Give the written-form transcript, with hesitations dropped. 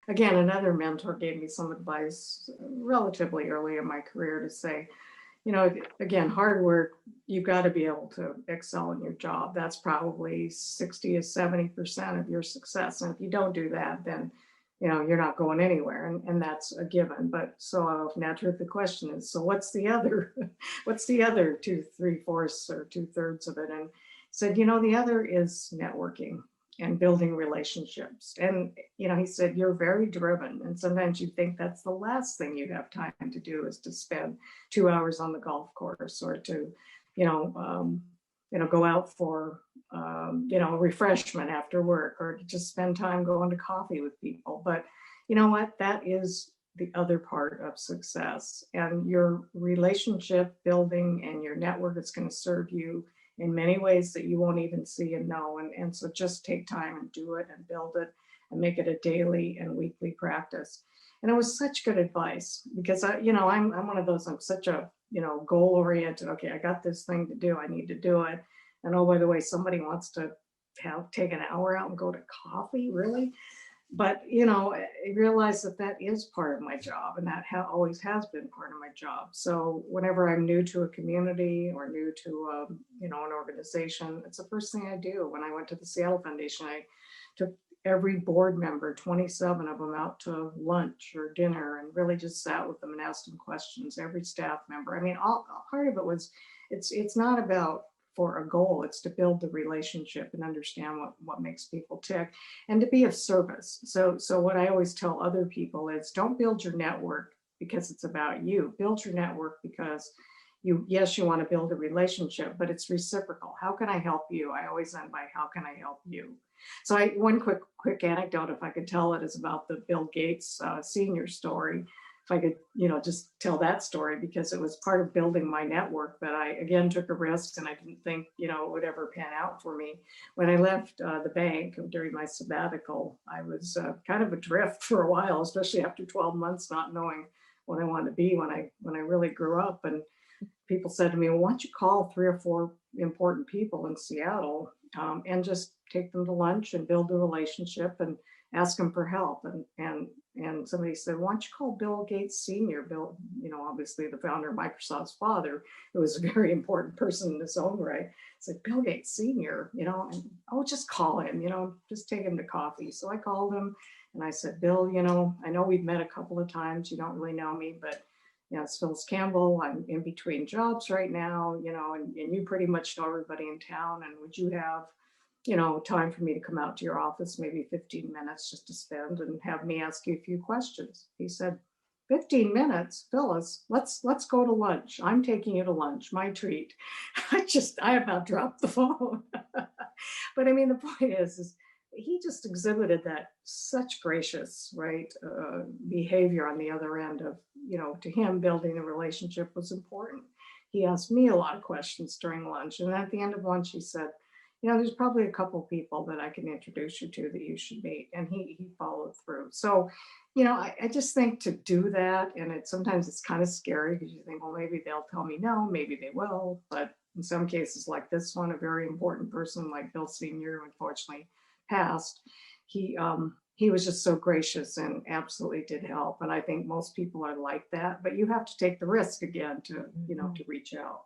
again, another mentor gave me some advice relatively early in my career to say, again, hard work, you've got to be able to excel in your job. That's probably 60 to 70% of your success. And if you don't do that, then, you're not going anywhere. And that's a given. But so naturally the question is, so what's the other, what's the other two, three-fourths or two-thirds of it? And said, the other is networking and building relationships. And, he said, you're very driven. And sometimes you think that's the last thing you have time to do is to spend 2 hours on the golf course or to, you know, um, go out for, refreshment after work or to just spend time going to coffee with people. But you know what? That is the other part of success. And your relationship building and your network is going to serve you in many ways that you won't even see and know. And so just take time and do it and build it and make it a daily and weekly practice. And it was such good advice because I'm one of those, I'm such a, goal oriented. Okay, I got this thing to do. I need to do it. And oh, by the way, somebody wants to take an hour out and go to coffee, really? But I realized that is part of my job, and that always has been part of my job. So whenever I'm new to a community or new to an organization, it's the first thing I do. When I went to the Seattle Foundation, I took every board member, 27 of them, out to lunch or dinner and really just sat with them and asked them questions. Every staff member. I mean, all part of it was it's not about for a goal. It's to build the relationship and understand what makes people tick and to be of service. So what I always tell other people is don't build your network because it's about you. Build your network because you want to build a relationship, but it's reciprocal. How can I help you? I always end by how can I help you? So one quick anecdote, if I could tell it, is about the Bill Gates senior story. If I could, just tell that story because it was part of building my network that I, again, took a risk and I didn't think, it would ever pan out for me. When I left the bank during my sabbatical, I was kind of adrift for a while, especially after 12 months, not knowing what I wanted to be when I really grew up. And people said to me, well, why don't you call 3 or 4 important people in Seattle and just take them to lunch and build a relationship and ask them for help. And somebody said, why don't you call Bill Gates Sr.? Bill, obviously the founder of Microsoft's father, who was a very important person in his own right. I said, Bill Gates Sr., and just call him, just take him to coffee. So I called him and I said, Bill, I know we've met a couple of times. You don't really know me, but it's Phyllis Campbell. I'm in between jobs right now, and you pretty much know everybody in town. And would you have time for me to come out to your office, maybe 15 minutes just to spend and have me ask you a few questions? He said, 15 minutes, Phyllis, let's go to lunch. I'm taking you to lunch, my treat. I about dropped the phone. But I mean, the point is he just exhibited that such gracious, right, behavior on the other end of, to him, building a relationship was important. He asked me a lot of questions during lunch. And at the end of lunch, he said, there's probably a couple people that I can introduce you to that you should meet. And he followed through. So, I just think to do that, and sometimes it's kind of scary because you think, well, maybe they'll tell me no, maybe they will. But in some cases like this one, a very important person like Bill Sr., who unfortunately passed, he was just so gracious and absolutely did help. And I think most people are like that, but you have to take the risk again to, to reach out.